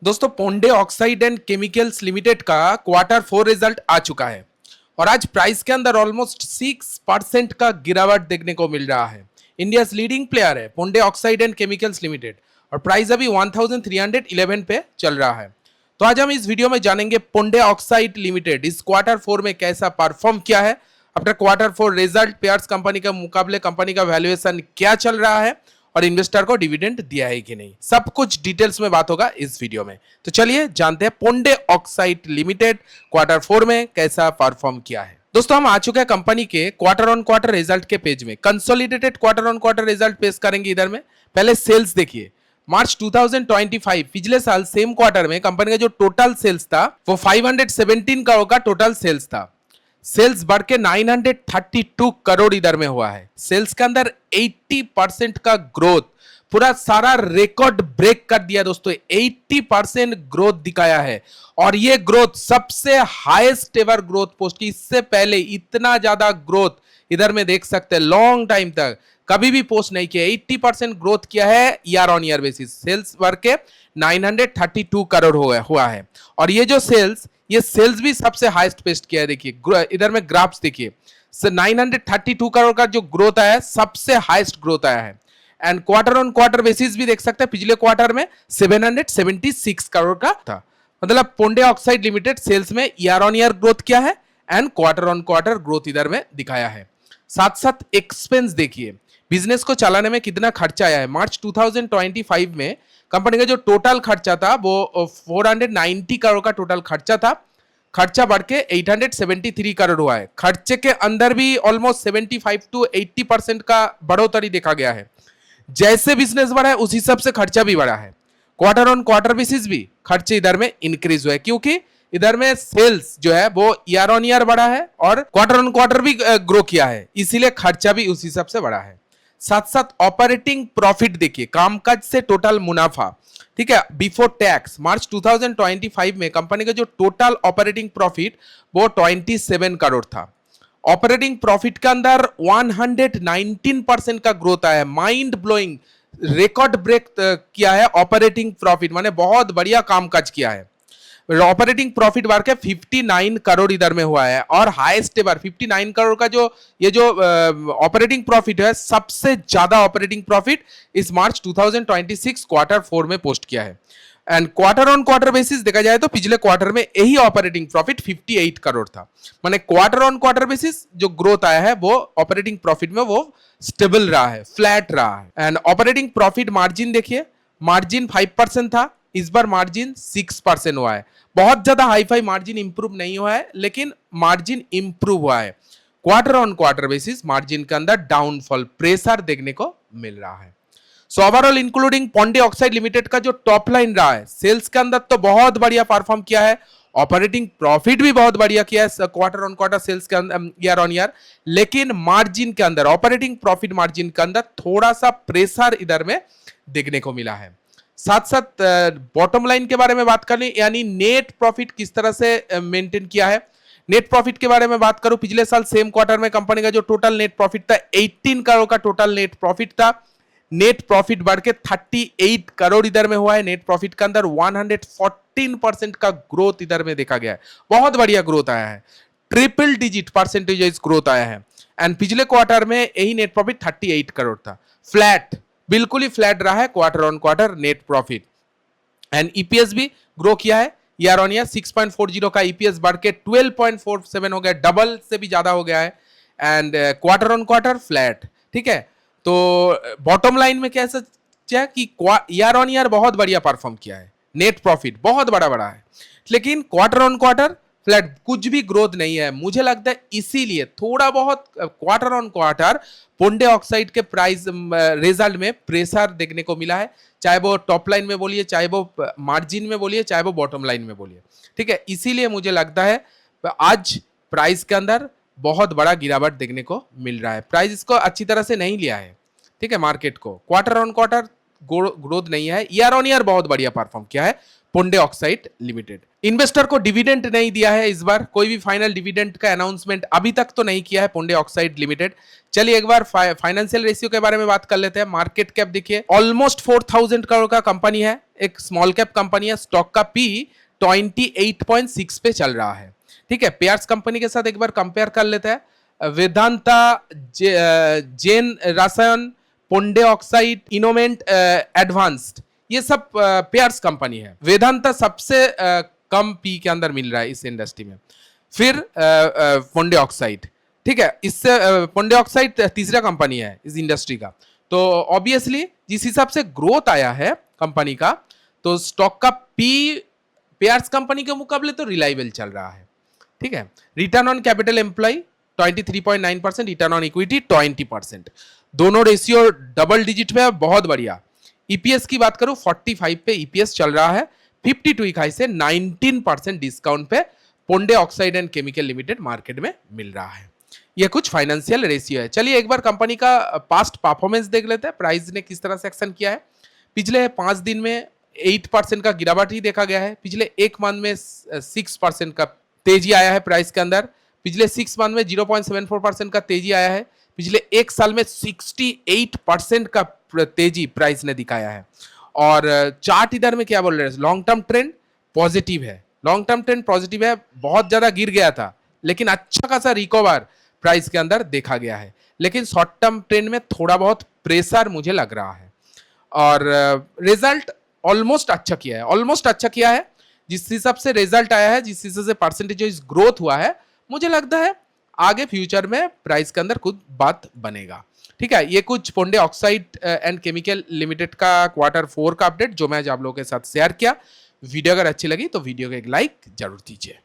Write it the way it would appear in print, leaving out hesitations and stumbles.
दोस्तों पोंडे oxide and chemicals limited का Q4 result आ चुका है और आज प्राइस के अंदर ऑलमोस्ट 6% का गिरावट देखने को मिल रहा है। इंडिया लीडिंग प्लेयर है पोंडे ऑक्साइड एंड केमिकल्स लिमिटेड और प्राइस अभी 1311 पे चल रहा है। तो आज हम इस वीडियो में जानेंगे पोंडे ऑक्साइड लिमिटेड इस Q4 में कैसा परफॉर्म किया है, after Q4 result pairs company के मुकाबले कंपनी का वैल्यूएशन क्या चल रहा है और इन्वेस्टर को डिविडेंड दिया है कि नहीं, सब कुछ डिटेल्स में बात होगा इस वीडियो में। तो चलिए जानते हैं पोंडे ऑक्साइड लिमिटेड Q4 में कैसा परफॉर्म किया है। दोस्तों हम आ चुके हैं कंपनी के क्वार्टर रिजल्ट के पेज में। कंसोलिडेटेड क्वार्टर रिजल्ट पेश करेंगे। इधर में पहले सेल्स देखिए, मार्च 2025 पिछले साल सेम क्वार्टर में कंपनी का जो टोटल सेल्स था वो 517 करोड़ का टोटल सेल्स था। सेल्स बढ़ के 932 करोड़ इधर में हुआ है। सेल्स के अंदर 80% का ग्रोथ, पूरा सारा रिकॉर्ड ब्रेक कर दिया दोस्तों। 80% ग्रोथ दिखाया है और ये ग्रोथ सबसे हाईएस्ट एवर ग्रोथ पोस्ट की। इससे पहले इतना ज्यादा ग्रोथ इधर में देख सकते हैं, लॉन्ग टाइम तक कभी भी पोस्ट नहीं किया। 80% ग्रोथ किया है year on year basis. Sales बढ़ के 932 करोड़ हुआ है और ये जो ये सेल्स भी सबसे हाईएस्ट पेस्ट किया है। देखिए इधर में ग्राफ्स देखिए, 932 करोड़ का जो ग्रोथ आया है सबसे हाईएस्ट ग्रोथ आया है। एंड क्वार्टर बेसिस भी देख सकते हैं, पिछले क्वार्टर में 776 करोड़ का था। मतलब पोंडे ऑक्साइड लिमिटेड सेल्स में ईयर ऑन ईयर ग्रोथ किया है एंड क्वार्टर ग्रोथ इधर में दिखाया है। साथ साथ एक्सपेंस देखिए, बिजनेस को चलाने में कितना खर्चा आया है। मार्च 2025 में कंपनी का जो टोटल खर्चा था वो 490 करोड़ का टोटल खर्चा था। खर्चा बढ़ के 873 करोड़ हुआ है। खर्चे के अंदर भी ऑलमोस्ट 75 to 80% का बढ़ोतरी देखा गया है। जैसे बिजनेस बढ़ा है उस हिसाब से खर्चा भी बढ़ा है। क्वार्टर बेसिस भी खर्चे इधर में इंक्रीज हुए क्योंकि इधर में सेल्स जो है वो ईयर ऑन ईयर बढ़ा है और क्वार्टर भी ग्रो किया है, इसीलिए खर्चा भी उस हिसाब से बढ़ा है। साथ साथ ऑपरेटिंग प्रॉफिट देखिए, कामकाज से टोटल मुनाफा, ठीक है, बिफोर टैक्स मार्च 2025 में कंपनी का जो टोटल ऑपरेटिंग प्रॉफिट वो 27 करोड़ था। ऑपरेटिंग प्रॉफिट के अंदर 119% का ग्रोथ आया है। माइंड ब्लोइंग रिकॉर्ड ब्रेक किया है ऑपरेटिंग प्रॉफिट, माने बहुत बढ़िया कामकाज किया है। ऑपरेटिंग प्रॉफिट बढ़ के 59 करोड़ इधर में हुआ है और हाईएस्ट एवर 59 करोड़ का जो ये जो ऑपरेटिंग प्रॉफिट है, सबसे ज्यादा ऑपरेटिंग प्रॉफिट इस मार्च 2026 Q4 में पोस्ट किया है। एंड क्वार्टर बेसिस देखा जाए तो पिछले क्वार्टर में यही ऑपरेटिंग प्रॉफिट 58 करोड़ था। माने क्वार्टर बेसिस जो ग्रोथ आया है वो ऑपरेटिंग प्रॉफिट में वो स्टेबल रहा है, फ्लैट रहा है। एंड ऑपरेटिंग प्रॉफिट मार्जिन देखिए, मार्जिन 5% था, इस बार मार्जिन 6% हुआ है। बहुत ज्यादा हाईफाई मार्जिन इंप्रूव नहीं हुआ है लेकिन मार्जिन इंप्रूव हुआ है। क्वार्टर बेसिस मार्जिन के अंदर डाउनफॉल प्रेशर देखने को मिल रहा है। So overall including Pondy oxide limited का जो टॉप लाइन रहा है, सेल्स के अंदर तो बहुत बढ़िया परफॉर्म किया है, ऑपरेटिंग प्रॉफिट भी बहुत बढ़िया किया है क्वार्टर सेल्स के अंदर ईयर ऑन ईयर, लेकिन मार्जिन के अंदर ऑपरेटिंग प्रॉफिट मार्जिन के अंदर थोड़ा सा प्रेशर इधर में देखने को मिला है। साथ साथ बॉटम लाइन के बारे में बात कर ली, यानी नेट प्रॉफिट किस तरह से मेंटेन किया है। नेट प्रॉफिट के बारे में बात करूं, पिछले साल सेम क्वार्टर में कंपनी का जो टोटल नेट प्रॉफिट था 18 करोड़ का टोटल नेट प्रॉफिट था। नेट प्रॉफिट बढ़ के 38 करोड़ इधर में हुआ है। नेट प्रॉफिट के अंदर 114% का ग्रोथ इधर में देखा गया है। बहुत बढ़िया ग्रोथ आया है, ट्रिपल डिजिट परसेंटेज ग्रोथ आया है। एंड पिछले क्वार्टर में यही नेट प्रॉफिट 38 करोड़ था। फ्लैट, बिल्कुल ही फ्लैट रहा है quarter net profit. And EPS भी ग्रो किया है ईयर ऑन ईयर, 6.40 का ईपीएस बढ़ के 12.47 हो गया, डबल से भी ज्यादा हो गया है। एंड क्वार्टर फ्लैट, ठीक है। तो बॉटम लाइन में कैसा कि ईयर ऑन ईयर बहुत बढ़िया परफॉर्म किया है, नेट प्रॉफिट बहुत बड़ा है, लेकिन क्वार्टर फ्लैट, कुछ भी ग्रोथ नहीं है। मुझे लगता है इसीलिए थोड़ा बहुत क्वार्टर पोंडे ऑक्साइड के प्राइस रिजल्ट में प्रेशर देखने को मिला है, चाहे वो टॉप लाइन में बोलिए, चाहे वो मार्जिन में बोलिए, चाहे वो बॉटम लाइन में बोलिए, ठीक है। इसीलिए मुझे लगता है आज प्राइस के अंदर बहुत बड़ा गिरावट देखने को मिल रहा है। प्राइस इसको अच्छी तरह से नहीं लिया है, ठीक है। मार्केट को क्वार्टर ग्रोथ नहीं है, ईयर ऑन ईयर बहुत बढ़िया परफॉर्म किया है पोंडे ऑक्साइड लिमिटेड। इन्वेस्टर को डिविडेंड नहीं दिया है इस बार, कोई भी फाइनल डिविडेंड का अनाउंसमेंट अभी तक तो नहीं किया है पोंडे ऑक्साइड लिमिटेड। चलिए एक बार फाइनेंशियल रेशियो के बारे में बात कर लेते हैं। मार्केट कैप देखिए ऑलमोस्ट 4000 करोड़ का कंपनी है, एक स्मॉल कैप कंपनी है। स्टॉक का पी 28.6 पे चल रहा है। ठीक है, पेयर्स कंपनी के साथ एक बार कंपेयर कर लेते हैं। वेदांता, जैन रसायन, पोंडे ऑक्साइड, इनोवेंट एडवांस्ड, ये सब पेयर्स कंपनी है। वेदांता सबसे कम पी के अंदर मिल रहा है इस इंडस्ट्री में, फिर पोंडे ऑक्साइड। ठीक है, इससे पोंडे ऑक्साइड तीसरा कंपनी है इस इंडस्ट्री का। तो ऑब्वियसली जिस हिसाब से ग्रोथ आया है कंपनी का, तो स्टॉक का पी पेयर्स कंपनी के मुकाबले तो रिलायबल चल रहा है। ठीक है, return on capital employ 23.9%, return on equity 20%, दोनों रेशियो डबल डिजिट पे है, बहुत बढ़िया। ईपीएस की बात करूं 45 पे ईपीएस चल रहा है, 52 हाई से 19% डिस्काउंट पे Pondy oxide and chemical limited market में मिल रहा है। यह कुछ फाइनेंशियल रेशियो है। चलिए एक बार कंपनी का पास्ट परफॉर्मेंस देख लेते हैं, प्राइस ने किस तरह से एक्शन किया है। पिछले 5 दिन में 8% का गिरावट ही देखा गया है। पिछले एक मंथ में 6% का तेजी आया है प्राइस के अंदर। पिछले 6 मंथ में 0.74% का तेजी आया है। पिछले एक साल में 68% का तेजी प्राइस ने दिखाया है। और चार्ट इधर में क्या बोल रहे हैं, लॉन्ग टर्म ट्रेंड पॉजिटिव है, लॉन्ग टर्म ट्रेंड पॉजिटिव है। बहुत ज्यादा गिर गया था, लेकिन अच्छा खासा रिकवर प्राइस के अंदर देखा गया है। लेकिन शॉर्ट टर्म ट्रेंड में थोड़ा बहुत प्रेशर मुझे लग रहा है। और रिजल्ट ऑलमोस्ट अच्छा किया है, ऑलमोस्ट अच्छा किया है। जिस हिसाब से रिजल्ट आया है, जिस हिसाब से परसेंटेज ग्रोथ हुआ है, मुझे लगता है आगे फ्यूचर में प्राइस के अंदर कुछ बात बनेगा। ठीक है, ये कुछ पोंडे ऑक्साइड एंड केमिकल लिमिटेड का Q4 का अपडेट जो मैं आज आप लोगों के साथ शेयर किया। वीडियो अगर अच्छी लगी तो वीडियो को एक लाइक जरूर दीजिए।